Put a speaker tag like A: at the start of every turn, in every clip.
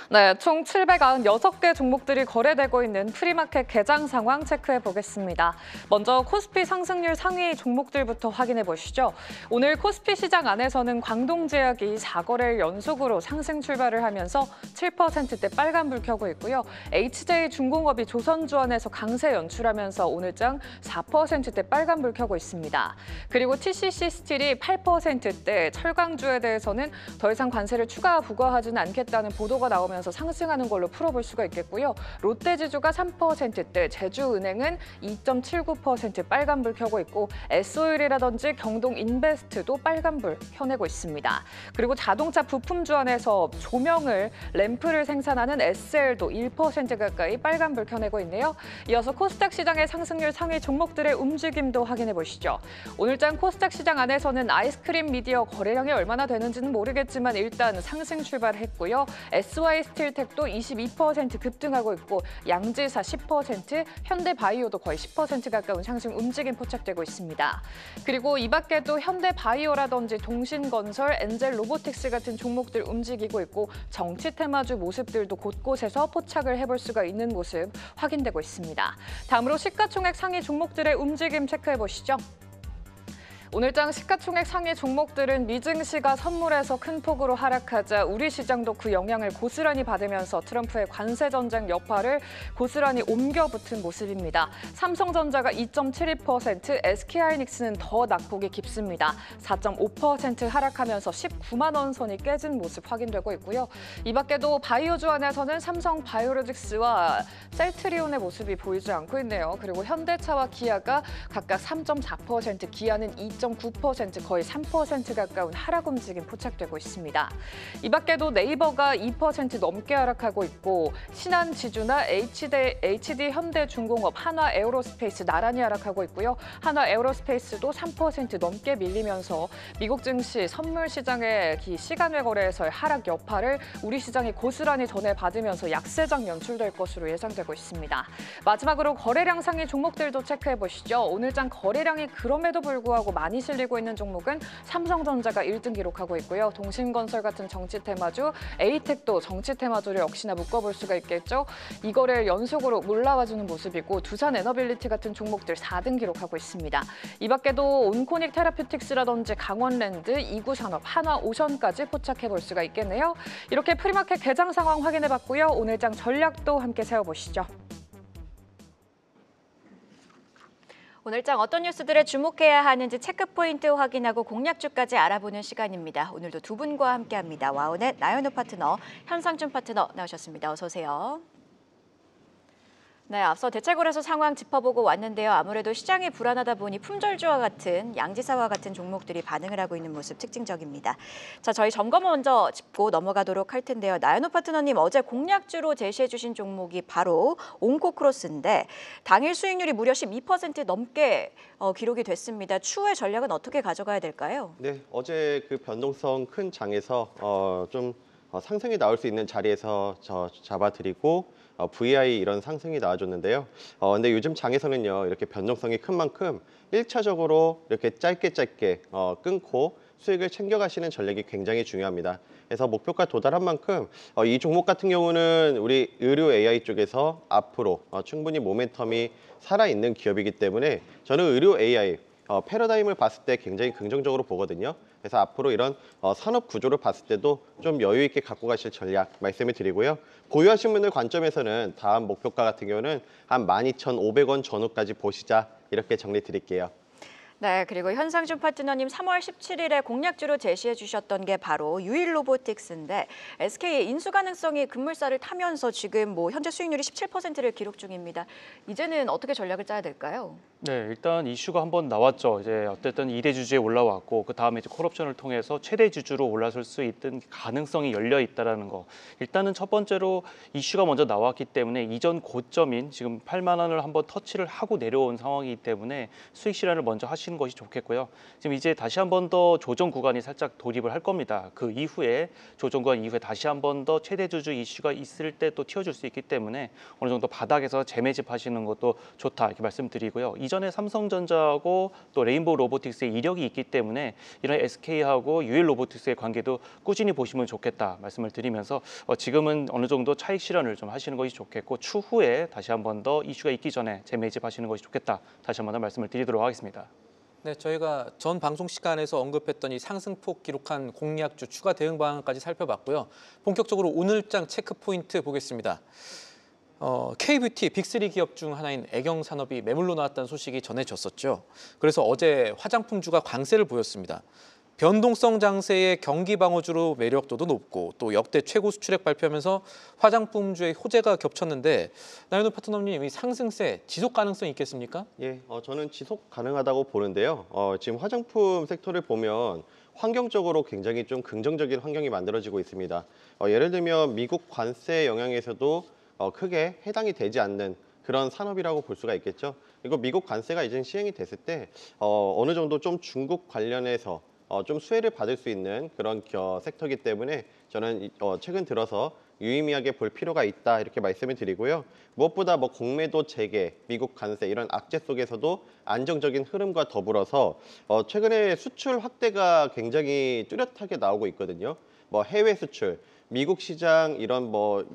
A: 네, 총 796개 종목들이 거래되고 있는 프리마켓 개장 상황 체크해 보겠습니다. 먼저 코스피 상승률 상위 종목들부터 확인해 보시죠. 오늘 코스피 시장 안에서는 광동제약이 4거래일 연속으로 상승 출발을 하면서 7%대 빨간불 켜고 있고요. HJ중공업이 조선주원에서 강세 연출하면서 오늘장 4%대 빨간불 켜고 있습니다. 그리고 TCC 스틸이 8%대 철강주에 대해서는 더 이상 관세를 추가 부과하지는 않겠다는 보도가 나오면서 상승하는 걸로 풀어볼 수가 있겠고요. 롯데지주가 3%대, 제주은행은 2.79% 빨간불 켜고 있고 S오일이라든지 경동인베스트도 빨간불 켜내고 있습니다. 그리고 자동차 부품주안에서 조명을, 램프를 생산하는 SL도 1% 가까이 빨간불 켜내고 있네요. 이어서 코스닥 시장의 상승률 상위 종목들의 움직임도 확인해 보시죠. 오늘장 코스닥 시장 안에서는 아이스크림 미디어 거래량이 얼마나 되는지는 모르겠지만 일단 상승 출발했고요. SY스틸텍도 22% 급등하고 있고 양지사 10%, 현대바이오도 거의 10% 가까운 상승 움직임 포착되고 있습니다. 그리고 이 밖에도 현대바이오라든지 동신건설, 엔젤로보틱스 같은 종목들 움직이고 있고 정치 테마주 모습들도 곳곳에서 포착을 해볼 수가 있는 모습 확인되고 있습니다. 다음으로 시가총액 상위 종목들의 움직임 체크해 보시죠. 오늘장 시가총액 상위 종목들은 미증시가 선물에서 큰 폭으로 하락하자 우리 시장도 그 영향을 고스란히 받으면서 트럼프의 관세 전쟁 여파를 고스란히 옮겨붙은 모습입니다. 삼성전자가 2.72%, SK하이닉스는 더 낙폭이 깊습니다. 4.5% 하락하면서 19만 원 선이 깨진 모습 확인되고 있고요. 이 밖에도 바이오주 안에서는 삼성바이오로직스와 셀트리온의 모습이 보이지 않고 있네요. 그리고 현대차와 기아가 각각 3.4%, 기아는 2.9% 거의 3% 가까운 하락 움직임 포착되고 있습니다. 이 밖에도 네이버가 2% 넘게 하락하고 있고 신한지주나 HD 현대중공업, 한화에어로스페이스 나란히 하락하고 있고요. 한화에어로스페이스도 3% 넘게 밀리면서 미국 증시 선물 시장의 시간외 거래에서의 하락 여파를 우리 시장이 고스란히 전해받으면서 약세장 연출될 것으로 예상되고 있습니다. 마지막으로 거래량 상위 종목들도 체크해 보시죠. 오늘장 거래량이 그럼에도 불구하고 많이 실리고 있는 종목은 삼성전자가 1등 기록하고 있고요. 동신건설 같은 정치 테마주, 에이텍도 정치 테마주를 역시나 묶어볼 수가 있겠죠. 이 거래를 연속으로 올라와주는 모습이고 두산에너빌리티 같은 종목들 4등 기록하고 있습니다. 이 밖에도 온코닉 테라퓨틱스라든지 강원랜드, 이구산업, 한화오션까지 포착해볼 수가 있겠네요. 이렇게 프리마켓 개장 상황 확인해봤고요. 오늘장 전략도 함께 세워보시죠.
B: 오늘장 어떤 뉴스들에 주목해야 하는지 체크포인트 확인하고 공략주까지 알아보는 시간입니다. 오늘도 두 분과 함께합니다. 와우넷 나연호 파트너, 현상준 파트너 나오셨습니다. 어서 오세요. 네, 앞서 대체거래소 상황 짚어보고 왔는데요. 아무래도 시장이 불안하다 보니 품절주와 같은 양지사와 같은 종목들이 반응을 하고 있는 모습 특징적입니다. 자, 저희 점검 먼저 짚고 넘어가도록 할 텐데요. 나연호 파트너님, 어제 공략주로 제시해 주신 종목이 바로 온코크로스인데 당일 수익률이 무려 12% 넘게 기록이 됐습니다. 추후의 전략은 어떻게 가져가야 될까요?
C: 네, 어제 그 변동성 큰 장에서 좀 상승이 나올 수 있는 자리에서 잡아드리고 VI 이런 상승이 나와줬는데요. 근데 요즘 장에서는요, 이렇게 변동성이 큰 만큼 1차적으로 이렇게 짧게 끊고 수익을 챙겨가시는 전략이 굉장히 중요합니다. 그래서 목표가 도달한 만큼 이 종목 같은 경우는 우리 의료 AI 쪽에서 앞으로 충분히 모멘텀이 살아있는 기업이기 때문에 저는 의료 AI 패러다임을 봤을 때 굉장히 긍정적으로 보거든요. 그래서 앞으로 이런 산업 구조를 봤을 때도 좀 여유 있게 갖고 가실 전략 말씀을 드리고요. 보유하신 분들 관점에서는 다음 목표가 같은 경우는 한 12,500원 전후까지 보시자, 이렇게 정리 드릴게요.
B: 네, 그리고 현상준 파트너님 3월 17일에 공략주로 제시해 주셨던 게 바로 유일로보틱스인데 SK의 인수 가능성이 급물살을 타면서 지금 현재 수익률이 17%를 기록 중입니다. 이제는 어떻게 전략을 짜야 될까요?
D: 네, 일단 이슈가 한번 나왔죠. 이제 어쨌든 2대 주주에 올라왔고 그 다음에 이제 콜옵션을 통해서 최대 주주로 올라설 수 있던 가능성이 열려 있다라는 거. 일단은 첫 번째로 이슈가 먼저 나왔기 때문에 이전 고점인 지금 8만 원을 한번 터치를 하고 내려온 상황이기 때문에 수익 실현을 먼저 하시. 하시는 것이 좋겠고요. 지금 이제 다시 한 번 더 조정 구간이 살짝 돌입을 할 겁니다. 그 이후에 조정 구간 이후에 다시 한 번 더 최대 주주 이슈가 있을 때 또 튀어줄 수 있기 때문에 어느 정도 바닥에서 재매집하시는 것도 좋다 이렇게 말씀드리고요. 이전에 삼성전자하고 또 레인보우 로보틱스의 이력이 있기 때문에 이런 SK하고 유일 로보틱스의 관계도 꾸준히 보시면 좋겠다 말씀을 드리면서 지금은 어느 정도 차익 실현을 좀 하시는 것이 좋겠고 추후에 다시 한 번 더 이슈가 있기 전에 재매집하시는 것이 좋겠다 다시 한 번 더 말씀을 드리도록 하겠습니다.
E: 네, 저희가 전 방송 시간에서 언급했던 이 상승폭 기록한 공략주 추가 대응 방안까지 살펴봤고요. 본격적으로 오늘장 체크 포인트 보겠습니다. K뷰티 빅3 기업 중 하나인 애경산업이 매물로 나왔다는 소식이 전해졌었죠. 그래서 어제 화장품주가 강세를 보였습니다. 변동성 장세의 경기 방어주로 매력도도 높고 또 역대 최고 수출액 발표하면서 화장품주의 호재가 겹쳤는데 나윤호 파트너님 이 상승세 지속 가능성이 있겠습니까?
C: 예, 저는 지속 가능하다고 보는데요. 지금 화장품 섹터를 보면 환경적으로 굉장히 좀 긍정적인 환경이 만들어지고 있습니다. 예를 들면 미국 관세 영향에서도 크게 해당이 되지 않는 그런 산업이라고 볼 수가 있겠죠. 그리고 미국 관세가 이제 시행이 됐을 때 어느 정도 좀 중국 관련해서 좀 수혜를 받을 수 있는 그런 섹터이기 때문에 저는 최근 들어서 유의미하게 볼 필요가 있다 이렇게 말씀을 드리고요. 무엇보다 뭐 공매도 재개, 미국 관세 이런 악재 속에서도 안정적인 흐름과 더불어서 최근에 수출 확대가 굉장히 뚜렷하게 나오고 있거든요. 뭐 해외 수출, 미국 시장 이런 뭐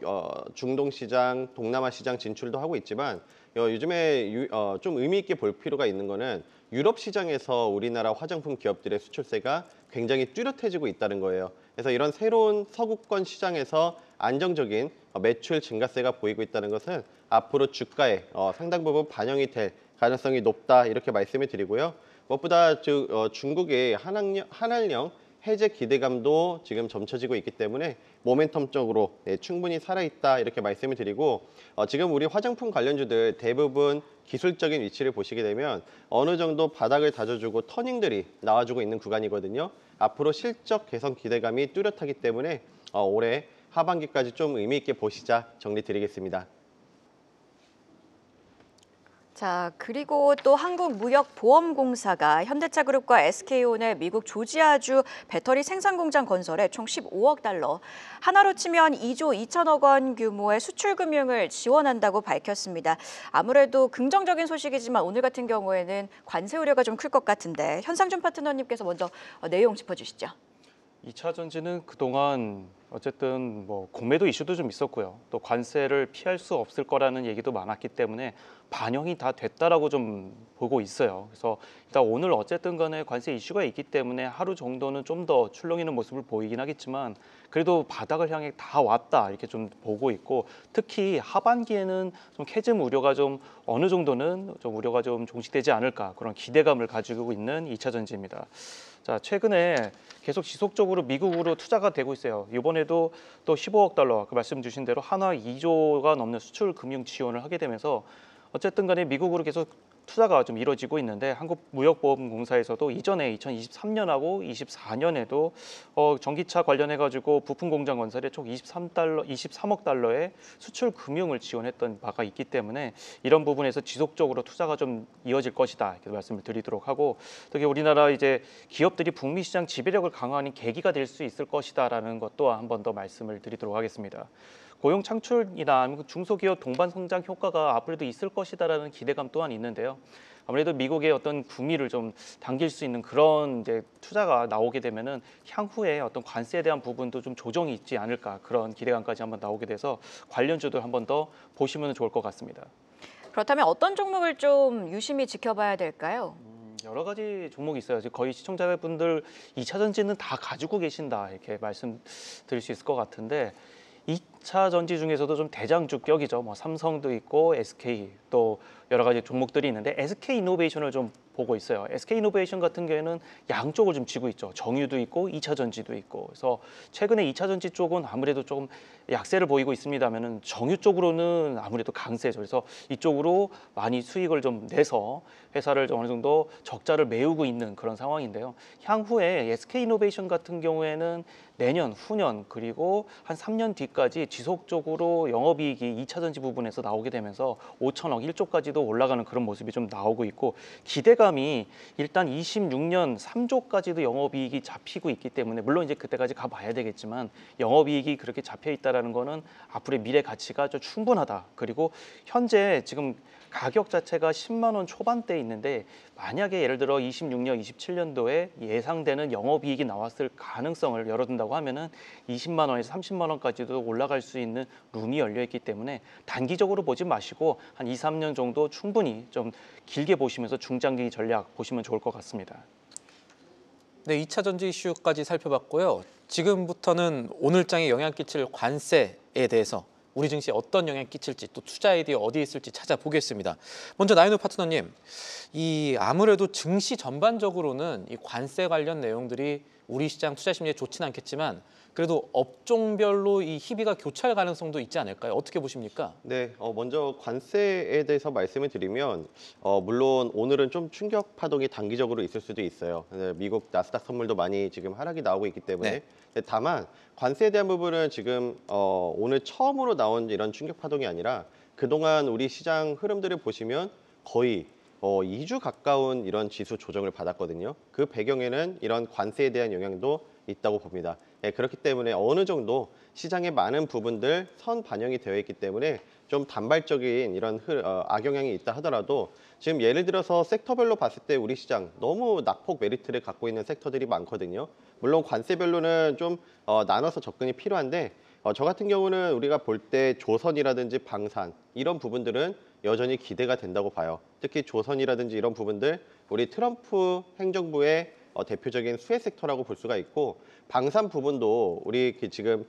C: 중동 시장, 동남아 시장 진출도 하고 있지만 요즘에 좀 의미 있게 볼 필요가 있는 거는 유럽 시장에서 우리나라 화장품 기업들의 수출세가 굉장히 뚜렷해지고 있다는 거예요. 그래서 이런 새로운 서구권 시장에서 안정적인 매출 증가세가 보이고 있다는 것은 앞으로 주가에 상당 부분 반영이 될 가능성이 높다 이렇게 말씀을 드리고요. 무엇보다 중국의 한한령 해제 기대감도 지금 점쳐지고 있기 때문에 모멘텀적으로 충분히 살아있다 이렇게 말씀을 드리고 지금 우리 화장품 관련주들 대부분 기술적인 위치를 보시게 되면 어느 정도 바닥을 다져주고 터닝들이 나와주고 있는 구간이거든요. 앞으로 실적 개선 기대감이 뚜렷하기 때문에 올해 하반기까지 좀 의미 있게 보시자 정리 드리겠습니다.
B: 자, 그리고 또 한국무역보험공사가 현대차그룹과 SK온의 미국 조지아주 배터리 생산 공장 건설에 총 15억 달러, 하나로 치면 2조 2천억 원 규모의 수출 금융을 지원한다고 밝혔습니다. 아무래도 긍정적인 소식이지만 오늘 같은 경우에는 관세 우려가 좀 클 것 같은데 현상준 파트너님께서 먼저 내용 짚어주시죠.
D: 2차 전지는 그동안 어쨌든 뭐 공매도 이슈도 좀 있었고요. 또 관세를 피할 수 없을 거라는 얘기도 많았기 때문에 반영이 다 됐다라고 좀 보고 있어요. 그래서 일단 오늘 어쨌든 간에 관세 이슈가 있기 때문에 하루 정도는 좀 더 출렁이는 모습을 보이긴 하겠지만 그래도 바닥을 향해 다 왔다 이렇게 좀 보고 있고 특히 하반기에는 좀 캐즘 우려가 좀 어느 정도는 좀 우려가 좀 종식되지 않을까 그런 기대감을 가지고 있는 2차 전지입니다. 자, 최근에 계속 지속적으로 미국으로 투자가 되고 있어요. 이번에도 또 15억 달러, 그 말씀 주신 대로 한화 2조가 넘는 수출 금융 지원을 하게 되면서 어쨌든 간에 미국으로 계속 투자가 좀 이루어지고 있는데 한국무역보험공사에서도 이전에 2023년하고 24년에도 전기차 관련해 가지고 부품 공장 건설에 총 23억 달러의 수출 금융을 지원했던 바가 있기 때문에 이런 부분에서 지속적으로 투자가 좀 이어질 것이다 이렇게 말씀을 드리도록 하고 특히 우리나라 이제 기업들이 북미 시장 지배력을 강화하는 계기가 될 수 있을 것이다라는 것도 한 번 더 말씀을 드리도록 하겠습니다. 고용 창출이나 중소기업 동반 성장 효과가 앞으로도 있을 것이다라는 기대감 또한 있는데요. 아무래도 미국의 어떤 구미를 좀 당길 수 있는 그런 이제 투자가 나오게 되면은 향후에 어떤 관세에 대한 부분도 좀 조정이 있지 않을까 그런 기대감까지 한번 나오게 돼서 관련주들 한번 더 보시면 좋을 것 같습니다.
B: 그렇다면 어떤 종목을 좀 유심히 지켜봐야 될까요?
D: 여러 가지 종목이 있어요. 거의 시청자분들 2차 전지는 다 가지고 계신다 이렇게 말씀드릴 수 있을 것 같은데 2차 전지 중에서도 좀 대장주격이죠. 뭐 삼성도 있고 SK 또 여러 가지 종목들이 있는데 SK 이노베이션을 좀 보고 있어요. SK 이노베이션 같은 경우에는 양쪽을 좀 쥐고 있죠. 정유도 있고 2차 전지도 있고. 그래서 최근에 2차 전지 쪽은 아무래도 조금 약세를 보이고 있습니다면은 정유 쪽으로는 아무래도 강세죠. 그래서 이쪽으로 많이 수익을 좀 내서 회사를 좀 어느 정도 적자를 메우고 있는 그런 상황인데요. 향후에 SK 이노베이션 같은 경우에는 내년, 후년 그리고 한 3년 뒤까지 지속적으로 영업이익이 2차 전지 부분에서 나오게 되면서 5천억, 1조까지도 올라가는 그런 모습이 좀 나오고 있고 기대가 기대감이 일단 26년 3조까지도 영업이익이 잡히고 있기 때문에 물론 이제 그때까지 가봐야 되겠지만 영업이익이 그렇게 잡혀 있다라는 거는 앞으로의 미래 가치가 좀 충분하다. 그리고 현재 지금 가격 자체가 10만 원 초반대에 있는데 만약에 예를 들어 26년, 27년도에 예상되는 영업이익이 나왔을 가능성을 열어둔다고 하면은 20만 원에서 30만 원까지도 올라갈 수 있는 룸이 열려 있기 때문에 단기적으로 보지 마시고 한 2, 3년 정도 충분히 좀 길게 보시면서 중장기 전략 보시면 좋을 것 같습니다.
E: 네, 2차 전지 이슈까지 살펴봤고요. 지금부터는 오늘장에 영향 끼칠 관세에 대해서 우리 증시에 어떤 영향 끼칠지 또 투자 아이디어 어디에 있을지 찾아보겠습니다. 먼저 나인호 파트너님, 이 아무래도 증시 전반적으로는 이 관세 관련 내용들이 우리 시장 투자 심리에 좋지는 않겠지만 그래도 업종별로 이 희비가 교차할 가능성도 있지 않을까요? 어떻게 보십니까?
C: 네, 먼저 관세에 대해서 말씀을 드리면 물론 오늘은 좀 충격 파동이 단기적으로 있을 수도 있어요. 미국 나스닥 선물도 많이 지금 하락이 나오고 있기 때문에
E: 네.
C: 다만 관세에 대한 부분은 지금 오늘 처음으로 나온 이런 충격 파동이 아니라 그동안 우리 시장 흐름들을 보시면 거의 2주 가까운 이런 지수 조정을 받았거든요. 그 배경에는 이런 관세에 대한 영향도 있다고 봅니다. 네, 그렇기 때문에 어느 정도 시장의 많은 부분들 선 반영이 되어 있기 때문에 좀 단발적인 이런 악영향이 있다 하더라도 지금 예를 들어서 섹터별로 봤을 때 우리 시장 너무 낙폭 메리트를 갖고 있는 섹터들이 많거든요. 물론 관세별로는 좀 나눠서 접근이 필요한데 저 같은 경우는 우리가 볼 때 조선이라든지 방산 이런 부분들은 여전히 기대가 된다고 봐요. 특히 조선이라든지 이런 부분들 우리 트럼프 행정부의 대표적인 수혜 섹터라고 볼 수가 있고 방산 부분도 우리 지금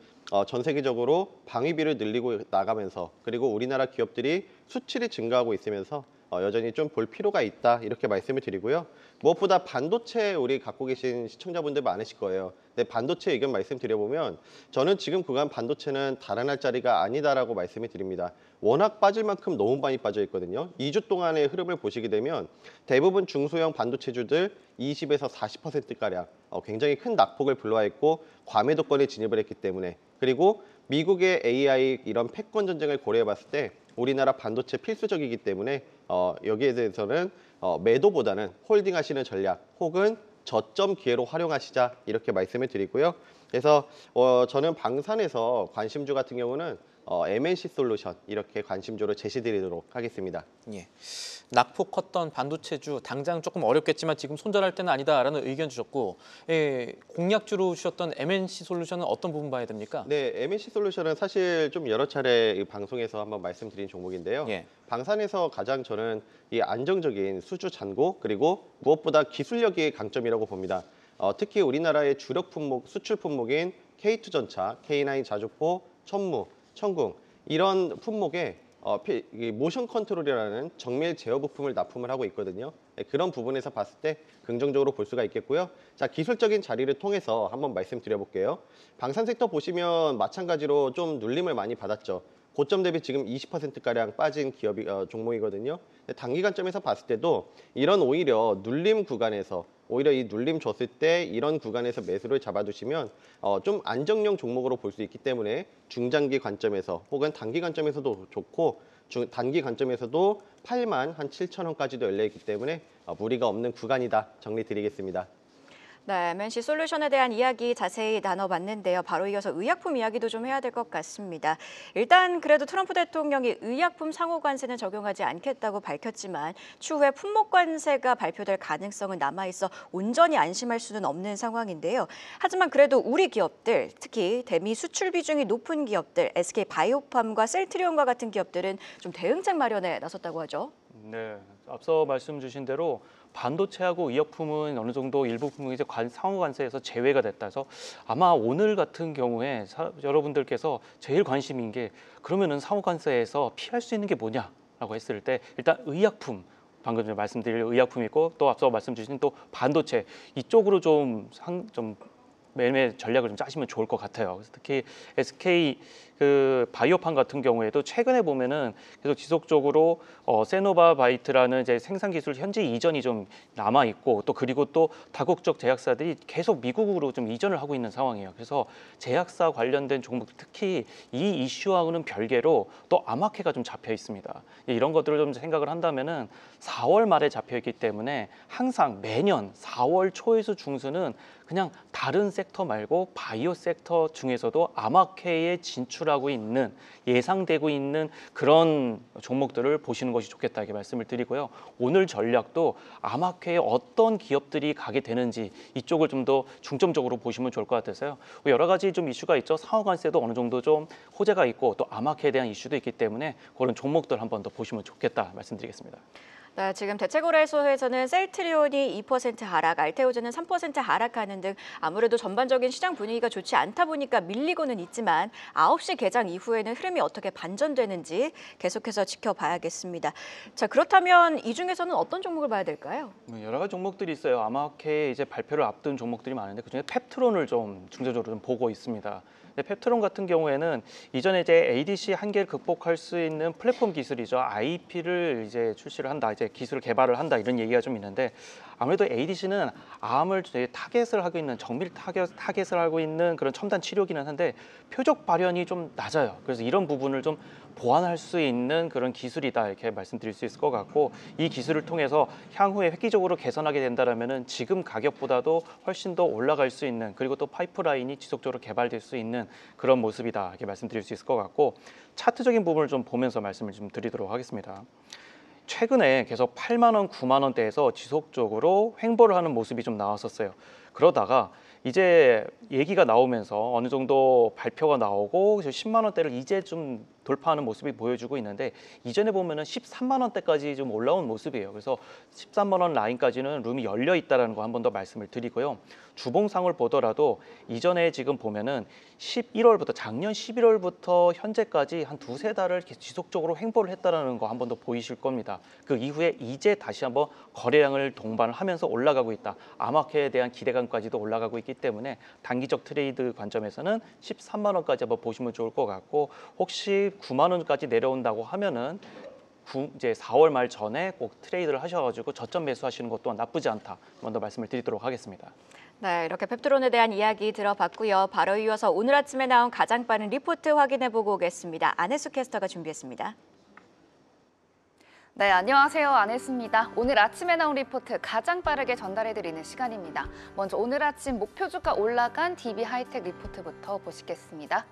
C: 전 세계적으로 방위비를 늘리고 나가면서 그리고 우리나라 기업들이 수출이 증가하고 있으면서 여전히 좀 볼 필요가 있다 이렇게 말씀을 드리고요. 무엇보다 반도체 우리 갖고 계신 시청자분들 많으실 거예요. 근데 반도체 의견 말씀드려보면 저는 지금 구간 반도체는 달아날 자리가 아니다라고 말씀을 드립니다. 워낙 빠질 만큼 너무 많이 빠져 있거든요. 2주 동안의 흐름을 보시게 되면 대부분 중소형 반도체주들 20에서 40%가량 굉장히 큰 낙폭을 불러왔고 과매도권에 진입을 했기 때문에 그리고 미국의 AI 이런 패권 전쟁을 고려해 봤을 때 우리나라 반도체 필수적이기 때문에 여기에 대해서는 매도보다는 홀딩하시는 전략 혹은 저점 기회로 활용하시자 이렇게 말씀을 드리고요. 그래서 저는 방산에서 관심주 같은 경우는 MNC 솔루션 이렇게 관심주로 제시드리도록 하겠습니다.
E: 예. 낙폭 컸던 반도체주 당장 조금 어렵겠지만 지금 손절할 때는 아니다라는 의견 주셨고 공략주로 주셨던 MNC 솔루션은 어떤 부분 봐야 됩니까?
C: 네, MNC 솔루션은 사실 좀 여러 차례 이 방송에서 한번 말씀드린 종목인데요.
E: 예.
C: 방산에서 가장 저는 이 안정적인 수주 잔고 그리고 무엇보다 기술력이 강점이라고 봅니다. 특히 우리나라의 주력 품목, 수출 품목인 K2 전차, K9 자주포, 천무, 천궁 이런 품목에 모션 컨트롤이라는 정밀 제어 부품을 납품을 하고 있거든요. 그런 부분에서 봤을 때 긍정적으로 볼 수가 있겠고요. 자, 기술적인 자리를 통해서 한번 말씀드려볼게요. 방산 섹터 보시면 마찬가지로 좀 눌림을 많이 받았죠. 고점 대비 지금 20%가량 빠진 기업이 종목이거든요. 단기간점에서 봤을 때도 이런 오히려 눌림 구간에서 오히려 이 눌림 줬을 때 이런 구간에서 매수를 잡아두시면 좀 안정형 종목으로 볼 수 있기 때문에 중장기 관점에서 혹은 단기 관점에서도 좋고 단기 관점에서도 8만 한 7천 원까지도 열려있기 때문에 무리가 없는 구간이다 정리드리겠습니다.
B: 네, MNC 솔루션에 대한 이야기 자세히 나눠봤는데요. 바로 이어서 의약품 이야기도 좀 해야 될 것 같습니다. 일단 그래도 트럼프 대통령이 의약품 상호 관세는 적용하지 않겠다고 밝혔지만 추후에 품목 관세가 발표될 가능성은 남아있어 온전히 안심할 수는 없는 상황인데요. 하지만 그래도 우리 기업들, 특히 대미 수출 비중이 높은 기업들, SK 바이오팜과 셀트리온과 같은 기업들은 좀 대응책 마련에 나섰다고 하죠.
D: 네, 앞서 말씀 주신 대로 반도체하고 의약품은 어느 정도 일부 품목이 이제 상호 관세에서 제외가 됐다 해서 아마 오늘 같은 경우에 여러분들께서 제일 관심인 게 그러면은 상호 관세에서 피할 수 있는 게 뭐냐라고 했을 때 일단 의약품 방금 전에 말씀드린 의약품이 있고 또 앞서 말씀 주신 또 반도체 이쪽으로 좀 매매 전략을 좀 짜시면 좋을 것 같아요. 그래서 특히 SK 그 바이오판 같은 경우에도 최근에 보면은 계속 지속적으로 세노바바이트라는 이제 생산 기술 현지 이전이 좀 남아 있고 또 그리고 또 다국적 제약사들이 계속 미국으로 좀 이전을 하고 있는 상황이에요. 그래서 제약사 관련된 종목 특히 이 이슈하고는 별개로 또 암호화폐가 좀 잡혀 있습니다. 이런 것들을 좀 생각을 한다면은 4월 말에 잡혀 있기 때문에 항상 매년 4월 초에서 중순은 그냥 다른 섹터 말고 바이오 섹터 중에서도 암호화폐에 진출하고 있는 예상되고 있는 그런 종목들을 보시는 것이 좋겠다 이렇게 말씀을 드리고요. 오늘 전략도 암호화폐에 어떤 기업들이 가게 되는지 이쪽을 좀 더 중점적으로 보시면 좋을 것 같아서요. 여러 가지 좀 이슈가 있죠. 상호관세도 어느 정도 좀 호재가 있고 또 암호화폐에 대한 이슈도 있기 때문에 그런 종목들 한 번 더 보시면 좋겠다 말씀드리겠습니다.
B: 네, 지금 대체거래소에서는 셀트리온이 2% 하락, 알테오즈는 3% 하락하는 등 아무래도 전반적인 시장 분위기가 좋지 않다 보니까 밀리고는 있지만 9시 개장 이후에는 흐름이 어떻게 반전되는지 계속해서 지켜봐야겠습니다. 자, 그렇다면 이 중에서는 어떤 종목을 봐야 될까요?
D: 여러 가지 종목들이 있어요. 암호화폐 이제 발표를 앞둔 종목들이 많은데 그중에 펩트론을 좀 중점적으로 좀 보고 있습니다. 펩트론 같은 경우에는 이전에 이제 ADC 한계를 극복할 수 있는 플랫폼 기술이죠. IP를 이제 출시를 한다, 이제 기술을 개발을 한다 이런 얘기가 좀 있는데 아무래도 ADC는 암을 타겟을 하고 있는 정밀 타겟을 하고 있는 그런 첨단 치료기는 한데 표적 발현이 좀 낮아요. 그래서 이런 부분을 좀 보완할 수 있는 그런 기술이다 이렇게 말씀드릴 수 있을 것 같고 이 기술을 통해서 향후에 획기적으로 개선하게 된다라면은 지금 가격보다도 훨씬 더 올라갈 수 있는 그리고 또 파이프라인이 지속적으로 개발될 수 있는 그런 모습이다 이렇게 말씀드릴 수 있을 것 같고 차트적인 부분을 좀 보면서 말씀을 좀 드리도록 하겠습니다. 최근에 계속 8만 원, 9만 원대에서 지속적으로 횡보를 하는 모습이 좀 나왔었어요. 그러다가 이제 얘기가 나오면서 어느 정도 발표가 나오고 10만 원대를 이제 좀 돌파하는 모습이 보여주고 있는데 이전에 보면은 13만 원대까지 좀 올라온 모습이에요. 그래서 13만 원 라인까지는 룸이 열려 있다라는 거 한 번 더 말씀을 드리고요. 주봉상을 보더라도 이전에 지금 보면은 11월부터 작년 11월부터 현재까지 한 두세 달을 이렇게 지속적으로 횡보를 했다라는 거 한 번 더 보이실 겁니다. 그 이후에 이제 다시 한번 거래량을 동반을 하면서 올라가고 있다. 암호화폐에 대한 기대감까지도 올라가고 있기 때문에 단기적 트레이드 관점에서는 13만 원까지 한번 보시면 좋을 것 같고 혹시 9만 원까지 내려온다고 하면은 이제 4월 말 전에 꼭 트레이드를 하셔가지고 저점 매수하시는 것도 나쁘지 않다. 한번 더 말씀을 드리도록 하겠습니다.
B: 네, 이렇게 펩트론에 대한 이야기 들어봤고요. 바로 이어서 오늘 아침에 나온 가장 빠른 리포트 확인해보고 오겠습니다. 안혜수 캐스터가 준비했습니다.
F: 네, 안녕하세요. 안혜수입니다. 오늘 아침에 나온 리포트 가장 빠르게 전달해드리는 시간입니다. 먼저 오늘 아침 목표 주가 올라간 DB하이텍 리포트부터 보시겠습니다.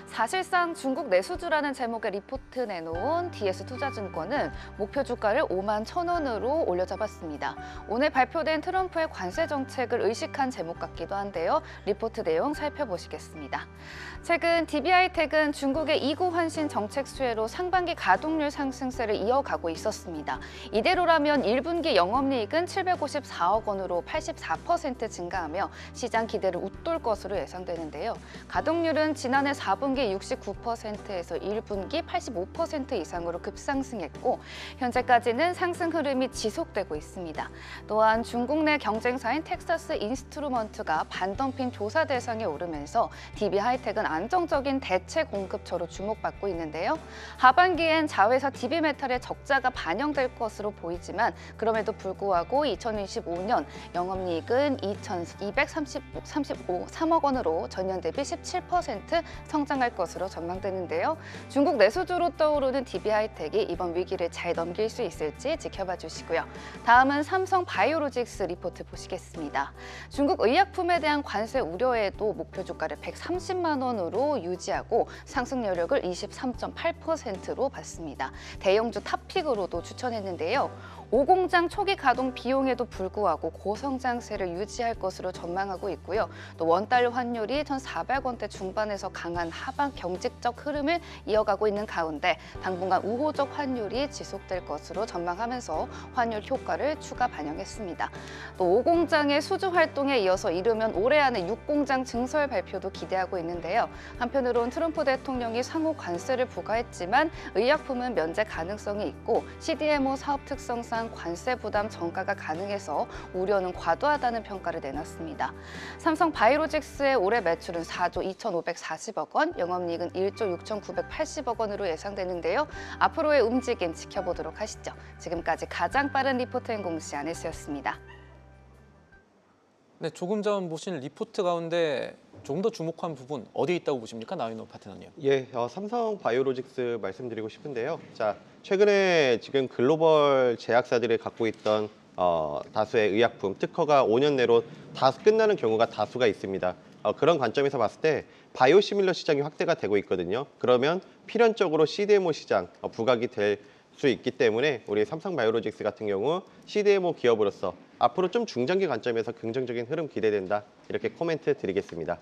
F: 사실상 중국 내수주라는 제목의 리포트 내놓은 DS투자증권은 목표 주가를 5만 1,000원으로 올려잡았습니다. 오늘 발표된 트럼프의 관세 정책을 의식한 제목 같기도 한데요. 리포트 내용 살펴보시겠습니다. 최근 DB하이텍은 중국의 2구 환신 정책 수혜로 상반기 가동률 상승세를 이어가고 있었습니다. 이대로라면 1분기 영업이익은 754억 원으로 84% 증가하며 시장 기대를 웃돌 것으로 예상되는데요. 가동률은 지난해 4분기 69%에서 1분기 85% 이상으로 급상승했고 현재까지는 상승 흐름이 지속되고 있습니다. 또한 중국 내 경쟁사인 텍사스 인스트루먼트가 반덤핑 조사 대상에 오르면서 DB하이텍은 안정적인 대체 공급처로 주목받고 있는데요. 하반기엔 자회사 DB메탈의 적자가 반영될 것으로 보이지만 그럼에도 불구하고 2025년 영업이익은 2,233억 원으로 전년 대비 17% 성장할 것으로 전망되는데요. 중국 내수주로 떠오르는 DB하이텍이 이번 위기를 잘 넘길 수 있을지 지켜봐 주시고요. 다음은 삼성 바이오로직스 리포트 보시겠습니다. 중국 의약품에 대한 관세 우려에도 목표 주가를 130만 원으로 유지하고 상승 여력을 23.8%로 봤습니다. 대형주 탑픽으로도 추천했는데요. 5공장 초기 가동 비용에도 불구하고 고성장세를 유지할 것으로 전망하고 있고요. 또 원달러 환율이 1,400원대 중반에서 강한 하방 경직적 흐름을 이어가고 있는 가운데 당분간 우호적 환율이 지속될 것으로 전망하면서 환율 효과를 추가 반영했습니다. 또 5공장의 수주 활동에 이어서 이르면 올해 안에 6공장 증설 발표도 기대하고 있는데요. 한편으론 트럼프 대통령이 상호 관세를 부과했지만 의약품은 면제 가능성이 있고 CDMO 사업 특성상 대한 관세 부담 전가가 가능해서 우려는 과도하다는 평가를 내놨습니다. 삼성 바이오로직스의 올해 매출은 4조 2,540억 원, 영업이익은 1조 6,980억 원으로 예상되는데요. 앞으로의 움직임 지켜보도록 하시죠. 지금까지 가장 빠른 리포트 공시 안혜수였습니다.
E: 네, 조금 전 보신 리포트 가운데 조금 더 주목한 부분 어디에 있다고 보십니까, 나인호 파트너님?
C: 예, 삼성 바이오로직스 말씀드리고 싶은데요. 자, 최근에 지금 글로벌 제약사들이 갖고 있던 다수의 의약품 특허가 5년 내로 다 끝나는 경우가 다수가 있습니다. 그런 관점에서 봤을 때 바이오시밀러 시장이 확대가 되고 있거든요. 그러면 필연적으로 CDMO 시장 부각이 될 수 있기 때문에 우리 삼성 바이오로직스 같은 경우 CDMO 기업으로서 앞으로 좀 중장기 관점에서 긍정적인 흐름 기대된다. 이렇게 코멘트 드리겠습니다.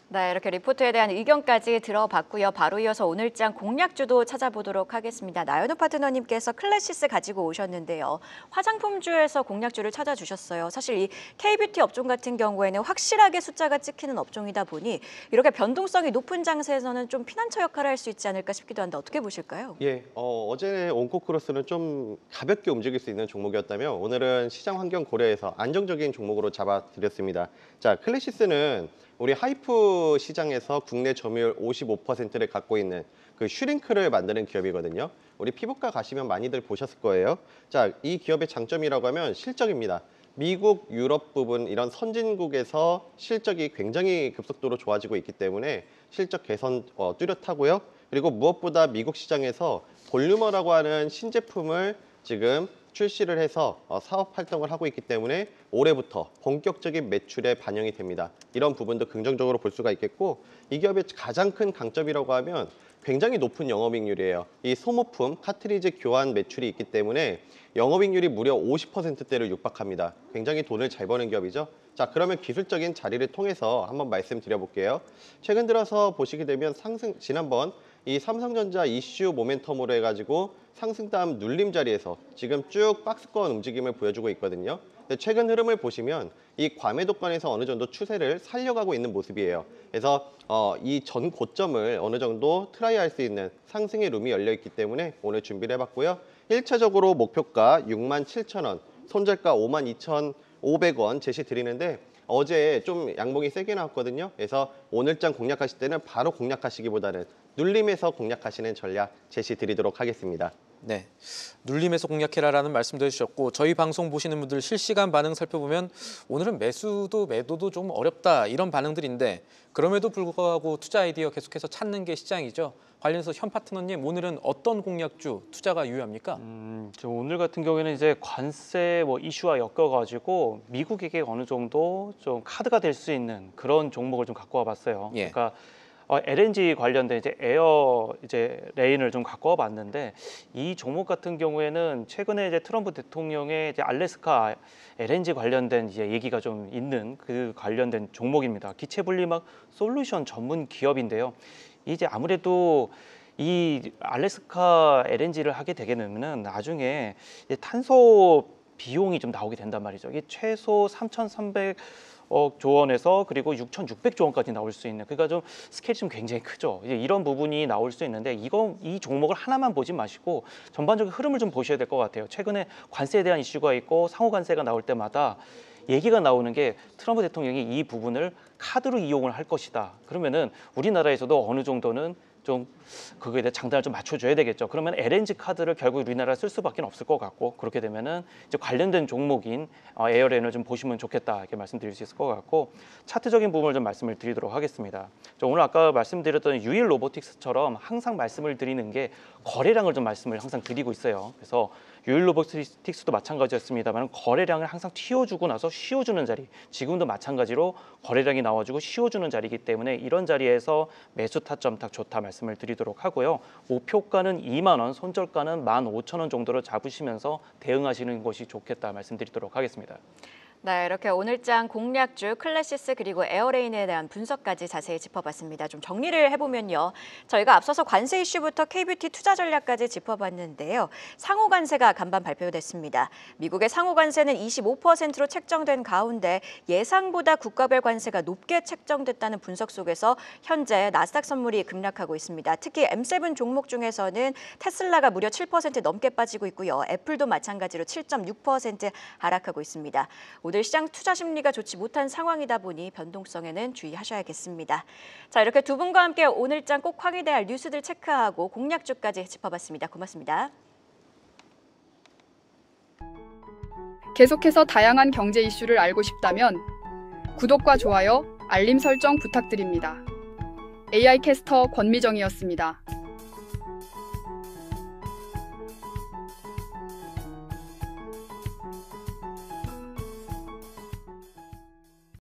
B: 네, 이렇게 리포트에 대한 의견까지 들어봤고요. 바로 이어서 오늘장 공략주도 찾아보도록 하겠습니다. 나연우 파트너님께서 클래시스 가지고 오셨는데요. 화장품주에서 공략주를 찾아주셨어요. 사실 이 K뷰티 업종 같은 경우에는 확실하게 숫자가 찍히는 업종이다 보니 이렇게 변동성이 높은 장세에서는 좀 피난처 역할을 할 수 있지 않을까 싶기도 한데 어떻게 보실까요?
C: 예, 어제 온코크로스는 좀 가볍게 움직일 수 있는 종목이었다면 오늘은 시장 환경 고려해서 안정적인 종목으로 잡아드렸습니다. 자, 클래시스는 우리 하이프 시장에서 국내 점유율 55%를 갖고 있는 그 슈링크를 만드는 기업이거든요. 우리 피부과 가시면 많이들 보셨을 거예요. 자, 이 기업의 장점이라고 하면 실적입니다. 미국, 유럽 부분 이런 선진국에서 실적이 굉장히 급속도로 좋아지고 있기 때문에 실적 개선 뚜렷하고요. 그리고 무엇보다 미국 시장에서 볼류머라고 하는 신제품을 지금 출시를 해서 사업 활동을 하고 있기 때문에 올해부터 본격적인 매출에 반영이 됩니다. 이런 부분도 긍정적으로 볼 수가 있겠고 이 기업의 가장 큰 강점이라고 하면 굉장히 높은 영업이익률이에요. 이 소모품, 카트리지 교환 매출이 있기 때문에 영업이익률이 무려 50%대를 육박합니다. 굉장히 돈을 잘 버는 기업이죠. 자, 그러면 기술적인 자리를 통해서 한번 말씀드려볼게요. 최근 들어서 보시게 되면 지난번 이 삼성전자 이슈 모멘텀으로 해가지고 상승 다음 눌림 자리에서 지금 쭉 박스권 움직임을 보여주고 있거든요. 근데 최근 흐름을 보시면 이 과매도권에서 어느 정도 추세를 살려가고 있는 모습이에요. 그래서 이 전 고점을 어느 정도 트라이할 수 있는 상승의 룸이 열려 있기 때문에 오늘 준비를 해봤고요. 1차적으로 목표가 67,000원, 손절가 52,500원 제시 드리는데 어제 좀 양봉이 세게 나왔거든요. 그래서 오늘장 공략하실 때는 바로 공략하시기보다는 눌림에서 공략하시는 전략 제시 드리도록 하겠습니다.
E: 네, 눌림에서 공략해라라는 말씀도 해주셨고 저희 방송 보시는 분들 실시간 반응 살펴보면 오늘은 매수도 매도도 좀 어렵다 이런 반응들인데 그럼에도 불구하고 투자 아이디어 계속해서 찾는 게 시장이죠. 관련해서 현 파트너님 오늘은 어떤 공략주 투자가 유효합니까?
D: 저 오늘 같은 경우에는 이제 관세 이슈와 엮여가지고 미국에게 어느 정도 좀 카드가 될 수 있는 그런 종목을 좀 갖고 와봤어요.
E: 예.
D: 그러니까 LNG 관련된 이제 에어 레인을 좀 갖고 와봤는데 이 종목 같은 경우에는 최근에 이제 트럼프 대통령의 이제 알래스카 LNG 관련된 이제 얘기가 좀 있는 그 관련된 종목입니다. 기체 분리막 솔루션 전문 기업인데요. 이제 아무래도 이 알래스카 LNG를 하게 되게 되면은 나중에 이제 탄소 비용이 좀 나오게 된단 말이죠. 이게 최소 3,300억 조원에서 그리고 6,600조 원까지 나올 수 있는, 그러니까 좀 스케일이 좀 굉장히 크죠. 이제 이런 부분이 나올 수 있는데 이 종목을 하나만 보지 마시고 전반적인 흐름을 좀 보셔야 될 것 같아요. 최근에 관세에 대한 이슈가 있고 상호 관세가 나올 때마다 얘기가 나오는 게 트럼프 대통령이 이 부분을 카드로 이용을 할 것이다. 그러면은 우리나라에서도 어느 정도는 좀 그거에 대해 장단을 좀 맞춰줘야 되겠죠. 그러면 LNG 카드를 결국 우리나라에 쓸 수밖에 없을 것 같고, 그렇게 되면은 이제 관련된 종목인 에어레인을 좀 보시면 좋겠다 이렇게 말씀드릴 수 있을 것 같고, 차트적인 부분을 좀 말씀을 드리도록 하겠습니다. 오늘 아까 말씀드렸던 유일 로보틱스처럼 항상 말씀을 드리는 게 거래량을 좀 말씀을 항상 드리고 있어요. 그래서 유일 로보틱스도 마찬가지였습니다만 거래량을 항상 튀어주고 나서 쉬어주는 자리, 지금도 마찬가지로 거래량이 나와주고 쉬어주는 자리이기 때문에 이런 자리에서 매수 타점 딱 좋다 말씀을 드리도록 하고요. 목표가는 2만 원, 손절가는 15,000원 정도로 잡으시면서 대응하시는 것이 좋겠다 말씀드리도록 하겠습니다.
B: 네, 이렇게 오늘장 공략주, 클래시스 그리고 에어레인에 대한 분석까지 자세히 짚어봤습니다. 좀 정리를 해보면요. 저희가 앞서서 관세 이슈부터 K뷰티 투자 전략까지 짚어봤는데요. 상호 관세가 간밤 발표됐습니다. 미국의 상호 관세는 25%로 책정된 가운데 예상보다 국가별 관세가 높게 책정됐다는 분석 속에서 현재 나스닥 선물이 급락하고 있습니다. 특히 M7 종목 중에서는 테슬라가 무려 7% 넘게 빠지고 있고요. 애플도 마찬가지로 7.6% 하락하고 있습니다. 오늘 시장 투자 심리가 좋지 못한 상황이다 보니 변동성에는 주의하셔야겠습니다. 자, 이렇게 두 분과 함께 오늘장 꼭 확인해야 할 뉴스들 체크하고 공략주까지 짚어봤습니다. 고맙습니다.
G: 계속해서 다양한 경제 이슈를 알고 싶다면 구독과 좋아요, 알림 설정 부탁드립니다. AI 캐스터 권미정이었습니다.